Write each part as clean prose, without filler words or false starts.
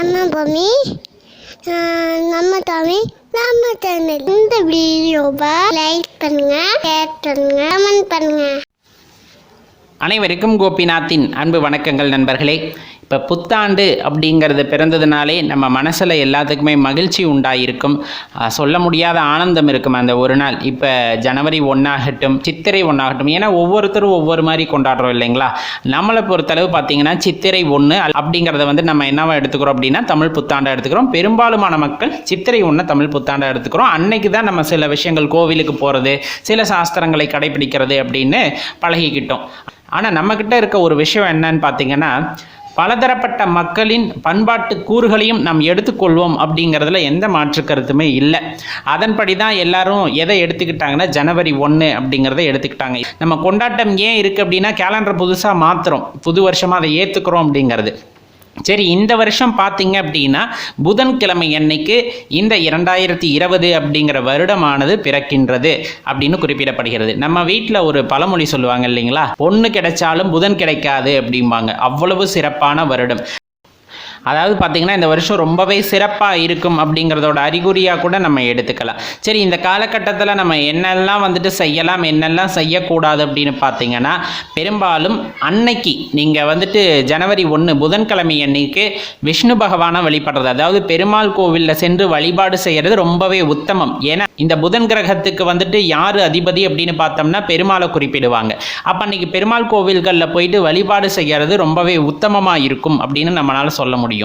நம்ம பூமி நம்ம தமிழ் நம்ம சேனல். இந்த வீடியோவை லைக் பண்ணுங்க, ஷேர் பண்ணுங்க, கமெண்ட் பண்ணுங்க. அனைவருக்கும் கோபிநாத்தின் அன்பு வணக்கங்கள் நண்பர்களே. இப்போ புத்தாண்டு அப்படிங்கிறது பிறந்ததுனாலே நம்ம மனசில் எல்லாத்துக்குமே மகிழ்ச்சி உண்டாயிருக்கும், சொல்ல முடியாத ஆனந்தம் இருக்கும் அந்த ஒரு நாள். இப்போ ஜனவரி 1 ஆகட்டும், சித்திரை 1 ஆகட்டும், ஏன்னா ஒவ்வொருத்தரும் ஒவ்வொரு மாதிரி கொண்டாடுறோம் இல்லைங்களா. நம்மளை பொறுத்தளவு பார்த்திங்கன்னா சித்திரை 1 அப்படிங்கிறத நம்ம என்னவா எடுத்துக்கிறோம் அப்படின்னா தமிழ் புத்தாண்டை எடுத்துக்கிறோம். பெரும்பாலுமான மக்கள் சித்திரை 1 தமிழ் புத்தாண்டை எடுத்துக்கிறோம். அன்னைக்கு தான் நம்ம சில விஷயங்கள், கோவிலுக்கு போகிறது, சில சாஸ்திரங்களை கடைபிடிக்கிறது அப்படின்னு பழகிக்கிட்டோம். ஆனால் நம்மக்கிட்ட இருக்க ஒரு விஷயம் என்னன்னு பார்த்தீங்கன்னா, பலதரப்பட்ட மக்களின் பண்பாட்டு கூறுகளையும் நாம் எடுத்துக்கொள்வோம் அப்படிங்கிறதுல எந்த மாற்று கருத்துமே இல்லை. அதன்படி தான் எல்லாரும் எதை எடுத்துக்கிட்டாங்கன்னா ஜனவரி 1 அப்படிங்கிறத எடுத்துக்கிட்டாங்க. நம்ம கொண்டாட்டம் ஏன் இருக்குது அப்படின்னா, கேலண்டர் புதுசாக மாற்றுறோம், புது வருஷமாக அதை ஏற்றுக்கிறோம் அப்படிங்கிறது. சரி, இந்த வருஷம் பார்த்தீங்க அப்படின்னா புதன்கிழமை அன்னைக்கு இந்த 2020 அப்படிங்கிற வருடமானது பிறக்கின்றது அப்படின்னு குறிப்பிடப்படுகிறது. நம்ம வீட்டில் ஒரு பழமொழி சொல்லுவாங்க இல்லைங்களா, பொண்ணு கிடைச்சாலும் புதன் கிடைக்காது அப்படிம்பாங்க. அவ்வளவு சிறப்பான வருடம். அதாவது பார்த்திங்கன்னா இந்த வருஷம் ரொம்பவே சிறப்பாக இருக்கும் அப்படிங்கிறதோட அறிகுறியாக கூட நம்ம எடுத்துக்கலாம். சரி, இந்த காலகட்டத்தில் நம்ம என்னெல்லாம் செய்யலாம், என்னெல்லாம் செய்யக்கூடாது அப்படின்னு பார்த்தீங்கன்னா, பெரும்பாலும் அன்னைக்கு நீங்கள் ஜனவரி 1 புதன்கிழமை அன்னைக்கு விஷ்ணு பகவானை வழிபடுறது, அதாவது பெருமாள் கோவிலில் சென்று வழிபாடு செய்கிறது ரொம்பவே உத்தமம். ஏன்னா இந்த புதன் கிரகத்துக்கு யார் அதிபதி அப்படின்னு பார்த்தோம்னா பெருமாளை குறிப்பிடுவாங்க. அப்போ அன்னைக்கு பெருமாள் கோவில்களில் போயிட்டு வழிபாடு செய்கிறது ரொம்பவே உத்தமமாக இருக்கும் அப்படின்னு நம்மளால் சொல்ல முடியும்.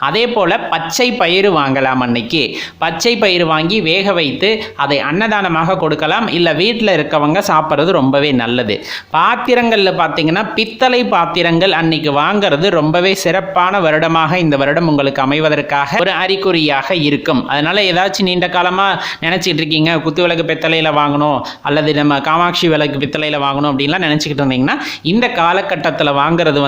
அதே போல பச்சை பயிறு வாங்கலாம். அன்னைக்கு பச்சை பயிறு வாங்கி வேக வைத்து அதை அன்னதானமாக கொடுக்கலாம், இல்லை வீட்டில் இருக்கவங்க சாப்பிட்றது ரொம்பவே நல்லது. பாத்திரங்களில் பார்த்தீங்கன்னா பித்தளை பாத்திரங்கள் அன்னைக்கு வாங்கிறது ரொம்பவே சிறப்பான வருடமாக இந்த வருடம் உங்களுக்கு அமைவதற்காக ஒரு அறிகுறியாக இருக்கும். அதனால ஏதாச்சும் நீண்ட காலமாக நினைச்சிட்டு இருக்கீங்க, குத்து விளக்கு பித்தளையில் வாங்கணும் அல்லது நம்ம காமாட்சி விளக்கு பித்தளையில் வாங்கணும் அப்படின்லாம் நினச்சிக்கிட்டு இருந்தீங்கன்னா, இந்த காலகட்டத்தில் வாங்குறது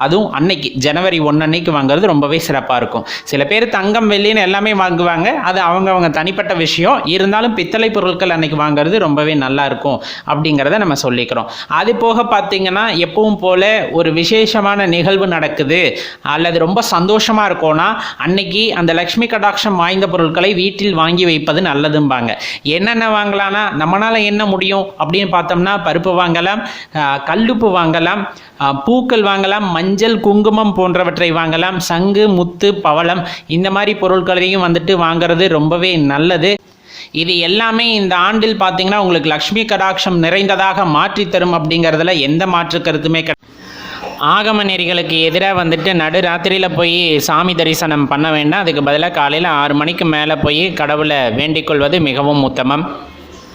அதுவும் அன்னைக்கு ஜனவரி 1 அன்னைக்கு வாங்குறது ரொம்பவே சிறப்பாக இருக்கும். சில பேர் தங்கம் வெள்ளின்னு எல்லாமே வாங்குவாங்க, அது அவங்க தனிப்பட்ட விஷயம். இருந்தாலும் பித்தளை பொருட்கள் அன்னைக்கு வாங்குறது ரொம்பவே நல்லா இருக்கும் அப்படிங்கிறத நம்ம சொல்லிக்கிறோம். அது போக பார்த்தீங்கன்னா, எப்பவும் போல ஒரு விசேஷமான நிகழ்வு நடக்குது அல்லது ரொம்ப சந்தோஷமாக இருக்கும்னா அன்னைக்கு அந்த லக்ஷ்மி கடாட்சம் வாய்ந்த பொருட்களை வீட்டில் வாங்கி வைப்பது நல்லதும்பாங்க. என்னென்ன வாங்கலாம்னா, நம்மளால் என்ன முடியும் அப்படின்னு பார்த்தோம்னா பருப்பு வாங்கலாம், கல்லுப்பு வாங்கலாம், பூக்கள் வாங்கலாம், மஞ்சள் குங்குமம் போன்றவற்றை வாங்கலாம், சங்கு முத்து பவளம் இந்த மாதிரி பொருட்களையும் வாங்கிறது ரொம்பவே நல்லது. இது எல்லாமே இந்த ஆண்டில் பார்த்தீங்கன்னா உங்களுக்கு லக்ஷ்மி கடாட்சம் நிறைந்ததாக மாற்றி தரும் அப்படிங்கிறதுல எந்த மாற்று கருத்துமே கிடையாது. ஆகம நெறிகளுக்கு எதிராக நடு ராத்திரியில் போய் சாமி தரிசனம் பண்ண வேண்டாம். அதுக்கு பதிலாக காலையில் 6 மணிக்கு மேலே போய் கடவுளை வேண்டிக் கொள்வது மிகவும் உத்தமம்.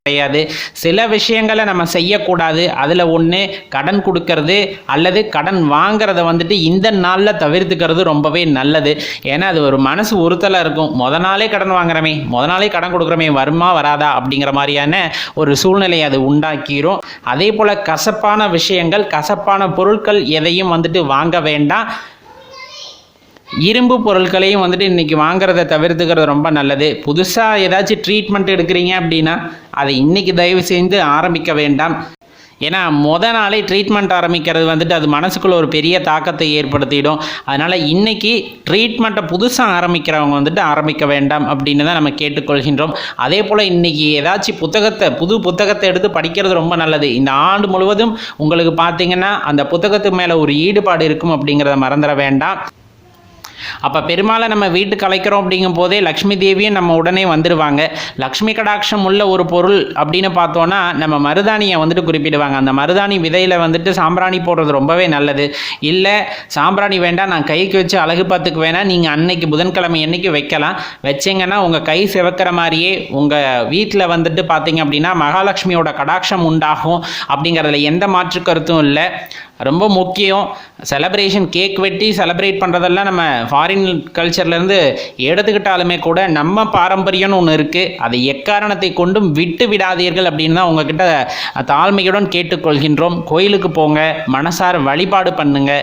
கிடையாது. சில விஷயங்களை நம்ம செய்யக்கூடாது. அதில் ஒன்று கடன் கொடுக்கறது அல்லது கடன் வாங்கிறத இந்த நாளில் தவிர்த்துக்கிறது ரொம்பவே நல்லது. ஏன்னா அது ஒரு மனசு உறுத்தலாக இருக்கும். நாளே கடன் வாங்குறமே, நாளே கடன் கொடுக்குறமே, வருமா வராதா அப்படிங்கிற மாதிரியான ஒரு சூழ்நிலை அது உண்டாக்கிரும். அதே போல் கசப்பான விஷயங்கள், கசப்பான பொருட்கள் எதையும் வாங்க வேண்டாம். இரும்பு பொருட்களையும் இன்றைக்கி வாங்குறத தவிர்த்துக்கிறது ரொம்ப நல்லது. புதுசாக ஏதாச்சும் ட்ரீட்மெண்ட் எடுக்கிறீங்க அப்படின்னா அதை இன்றைக்கி தயவு செய்து ஆரம்பிக்க வேண்டாம். ஏன்னா நாளே ட்ரீட்மெண்ட் ஆரம்பிக்கிறது அது மனசுக்குள்ள ஒரு பெரிய தாக்கத்தை ஏற்படுத்திடும். அதனால் இன்றைக்கி ட்ரீட்மெண்ட்டை புதுசாக ஆரம்பிக்கிறவங்க ஆரம்பிக்க வேண்டாம் அப்படின்னு தான் நம்ம கேட்டுக்கொள்கின்றோம். அதே போல் இன்றைக்கி ஏதாச்சும் புது புத்தகத்தை எடுத்து படிக்கிறது ரொம்ப நல்லது. இந்த ஆண்டு முழுவதும் உங்களுக்கு பார்த்திங்கன்னா அந்த புத்தகத்துக்கு மேலே ஒரு ஈடுபாடு இருக்கும் அப்படிங்கிறத மறந்துட வேண்டாம். அப்போ பெருமாளை நம்ம வீட்டுக்கு அழைக்கிறோம் அப்படிங்கும் போதே லக்ஷ்மி தேவியும் நம்ம உடனே வந்துடுவாங்க. லக்ஷ்மி கடாட்சம் உள்ள ஒரு பொருள் அப்படின்னு பார்த்தோன்னா நம்ம மருதாணியை குறிப்பிடுவாங்க. அந்த மருதாணி விதையில் சாம்பிராணி போடுறது ரொம்பவே நல்லது. இல்லை சாம்பிராணி வேண்டாம், நான் கைக்கு வச்சு அழகு பார்த்துக்கு வேணால் நீங்கள் அன்னைக்கு புதன்கிழமை அன்னைக்கு வைக்கலாம். வச்சிங்கன்னா உங்கள் கை சிவக்கிற மாதிரியே உங்கள் வீட்டில் பார்த்தீங்க அப்படின்னா மகாலட்சுமியோட கடாட்சம் உண்டாகும் அப்படிங்கிறதுல எந்த மாற்று கருத்தும் இல்லை. ரொம்ப முக்கியம். செலப்ரேஷன், கேக் வெட்டி செலிப்ரேட் பண்ணுறதெல்லாம் நம்ம ஃபாரின் கல்ச்சர்லேருந்து எடுத்துக்கிட்டாலுமே கூட நம்ம பாரம்பரியம்னு ஒன்று இருக்குது. அதை எக்காரணத்தை கொண்டும் விட்டு விடாதீர்கள் அப்படின்னு தான் உங்ககிட்ட தாழ்மையுடன் கேட்டுக்கொள்கின்றோம். கோயிலுக்கு போங்க, மனசார வழிபாடு பண்ணுங்க.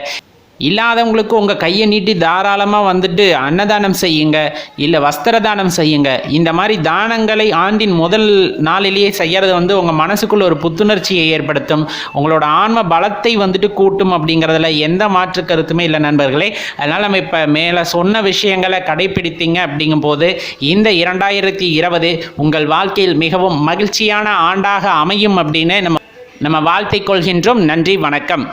இல்லாதவங்களுக்கு உங்கள் கையை நீட்டி தாராளமாக வந்துட்டு அன்னதானம் செய்யுங்க, இல்லை வஸ்திர தானம் செய்யுங்க. இந்த மாதிரி தானங்களை ஆண்டின் முதல் நாளிலேயே செய்கிறது வந்து உங்கள் மனசுக்குள்ள ஒரு புத்துணர்ச்சியை ஏற்படுத்தும், உங்களோட ஆன்ம பலத்தை வந்துட்டு கூட்டும் அப்படிங்கிறதுல எந்த மாற்று கருத்துமே இல்லை நண்பர்களே. அதனால் நம்ம இப்போ மேலே சொன்ன விஷயங்களை கடைபிடித்தீங்க அப்படிங்கும்போது இந்த 2020 உங்கள் வாழ்க்கையில் மிகவும் மகிழ்ச்சியான ஆண்டாக அமையும் அப்படின்னு நம்ம வாழ்த்திக் கொள்கின்றோம். நன்றி, வணக்கம்.